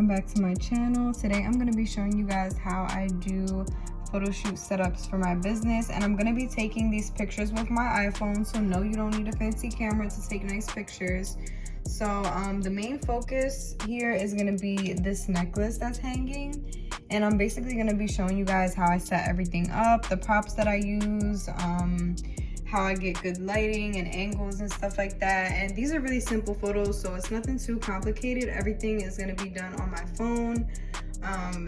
welcome back to my channel. Today I'm going to be showing you guys how I do photo shoot setups for my business, and I'm going to be taking these pictures with my iPhone, so no, you don't need a fancy camera to take nice pictures. So the main focus here is going to be this necklace that's hanging, and I'm basically going to be showing you guys how I set everything up, the props that I use, how I get good lighting and angles and stuff like that. And these are really simple photos, so it's nothing too complicated. Everything is going to be done on my phone.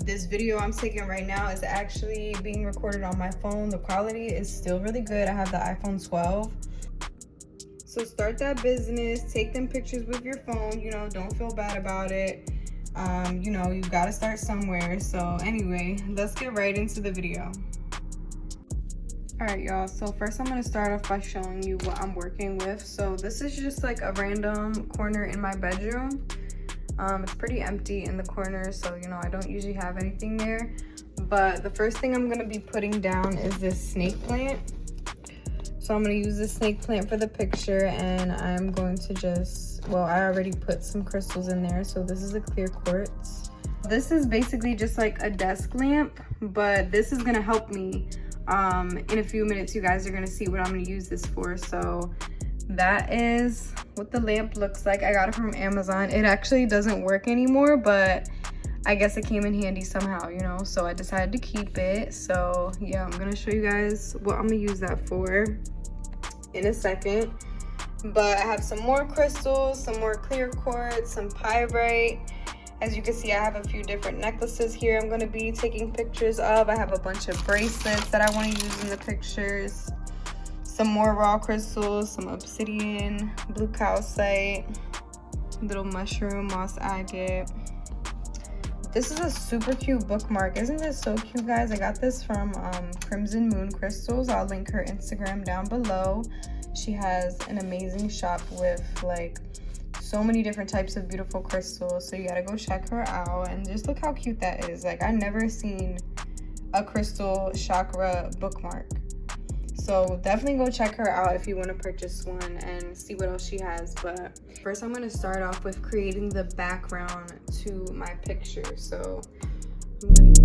This video I'm taking right now is actually being recorded on my phone. The quality is still really good. I have the iPhone 12. So start that business, take them pictures with your phone, you know, don't feel bad about it. You know, you gotta start somewhere. So anyway, let's get right into the video. Alright y'all, so first I'm going to start off by showing you what I'm working with. So this is just like a random corner in my bedroom. It's pretty empty in the corner, so you know, I don't usually have anything there. But the first thing I'm going to be putting down is this snake plant. So I'm going to use this snake plant for the picture, and I'm going to just, well, I already put some crystals in there. So this is a clear quartz. This is basically just like a desk lamp, but this is going to help me. In a few minutes you guys are going to see what I'm going to use this for. So that is what the lamp looks like. I got it from Amazon. It actually doesn't work anymore, but I guess it came in handy somehow, you know, so I decided to keep it. So yeah, I'm going to show you guys what I'm going to use that for in a second. But I have some more crystals, some more clear quartz, some pyrite. As you can see, I have a few different necklaces here I'm going to be taking pictures of. I have a bunch of bracelets that I want to use in the pictures. Some more raw crystals, some obsidian, blue calcite, little mushroom, moss agate. This is a super cute bookmark. Isn't this so cute, guys? I got this from Crimson Moon Crystals. I'll link her Instagram down below. She has an amazing shop with like so many different types of beautiful crystals, so you gotta go check her out. And just look how cute that is. Like, I've never seen a crystal chakra bookmark, so definitely go check her out if you want to purchase one and see what else she has. But first I'm going to start off with creating the background to my picture. So I'm going to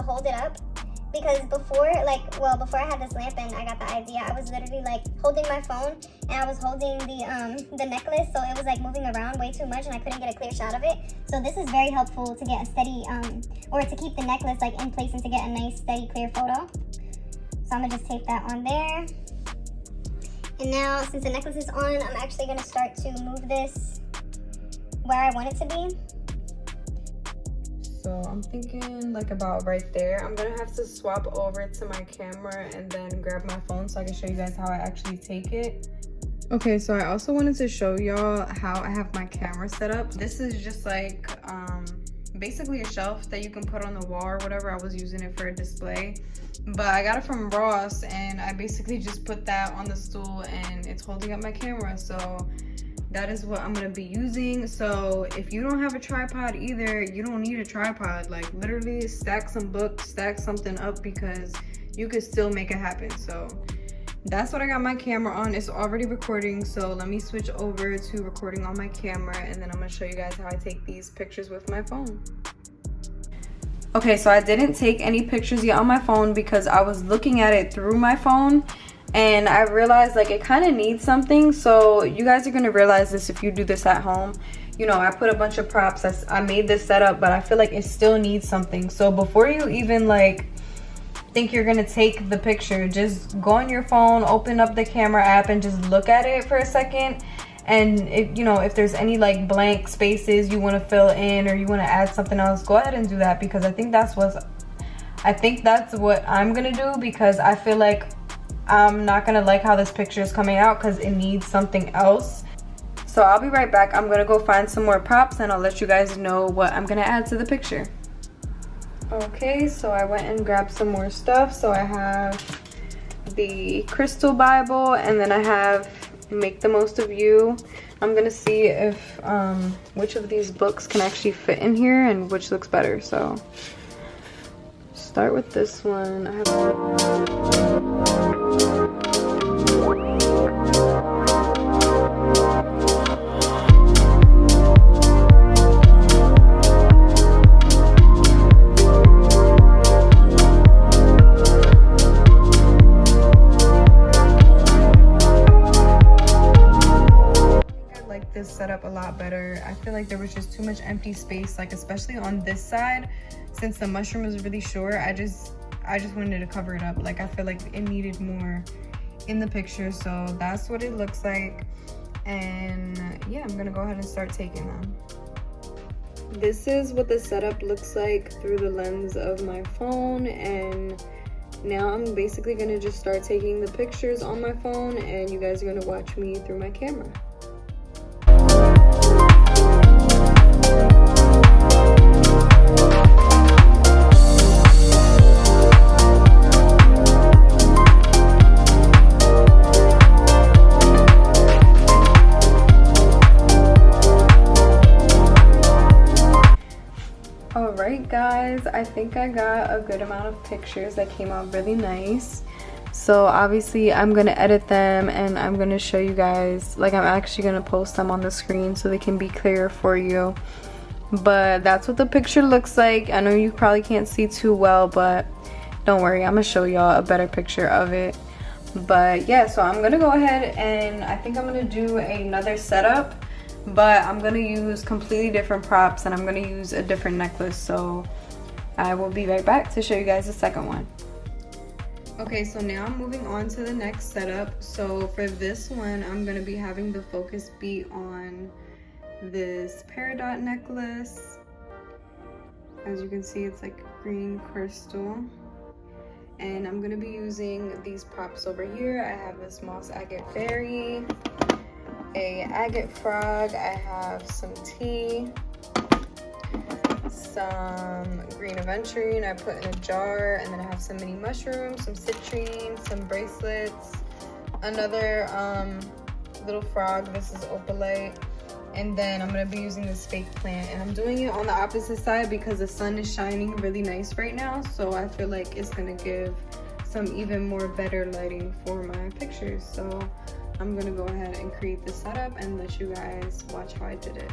hold it up, because before I had this lamp and I got the idea, I was literally like holding my phone and I was holding the necklace, so it was like moving around way too much and I couldn't get a clear shot of it. So this is very helpful to get a steady or to keep the necklace like in place and to get a nice steady clear photo. So I'm gonna just tape that on there. And now, since the necklace is on, I'm actually gonna start to move this where I want it to be. So I'm thinking like about right there. I'm gonna have to swap over to my camera and then grab my phone so I can show you guys how I actually take it. Okay, so I also wanted to show y'all how I have my camera set up. This is just like basically a shelf that you can put on the wall or whatever. I was using it for a display, but I got it from Ross, and I basically just put that on the stool and it's holding up my camera. So that is what I'm going to be using. So if you don't have a tripod either, you don't need a tripod. Like, literally stack some books, stack something up, because you could still make it happen. So that's what I got my camera on. It's already recording, so let me switch over to recording on my camera, and then I'm going to show you guys how I take these pictures with my phone. Okay, so I didn't take any pictures yet on my phone because I was looking at it through my phone, and I realized like it kind of needs something. So you guys are going to realize this if you do this at home. You know, I put a bunch of props. I made this setup, but I feel like it still needs something. So before you even like think you're going to take the picture, just go on your phone, open up the camera app, and just look at it for a second. And if, you know, if there's any like blank spaces you want to fill in or you want to add something else, go ahead and do that, because I think that's what I'm gonna do, because I feel like I'm not gonna like how this picture is coming out because it needs something else. So I'll be right back. I'm gonna go find some more props and I'll let you guys know what I'm gonna add to the picture. Okay, so I went and grabbed some more stuff. So I have the crystal Bible, and then I have Make the Most of You. I'm gonna see if which of these books can actually fit in here and which looks better. So start with this one. I have this setup a lot better. I feel like there was just too much empty space, like especially on this side, since the mushroom is really short. I just wanted to cover it up. Like I feel like it needed more in the picture, so that's what it looks like. And yeah, I'm gonna go ahead and start taking them. This is what the setup looks like through the lens of my phone, and now I'm basically gonna just start taking the pictures on my phone, and you guys are gonna watch me through my camera. Alright guys, I think I got a good amount of pictures that came out really nice. So obviously I'm gonna edit them and I'm gonna show you guys, like I'm actually gonna post them on the screen so they can be clearer for you. But that's what the picture looks like. I know you probably can't see too well, but don't worry, I'm gonna show y'all a better picture of it. But yeah, so I'm gonna go ahead and I think I'm gonna do another setup, but I'm gonna use completely different props and I'm gonna use a different necklace. So I will be right back to show you guys the second one. Okay, so now I'm moving on to the next setup. So for this one, I'm gonna be having the focus be on this peridot necklace. As you can see, it's like green crystal. And I'm gonna be using these props over here. I have this moss agate fairy, a agate frog, I have some tea, some green aventurine I put in a jar, and then I have some mini mushrooms, some citrine, some bracelets, another little frog, this is opalite, and then I'm going to be using this fake plant, and I'm doing it on the opposite side because the sun is shining really nice right now, so I feel like it's going to give some even more better lighting for my pictures. So I'm gonna go ahead and create the setup and let you guys watch how I did it.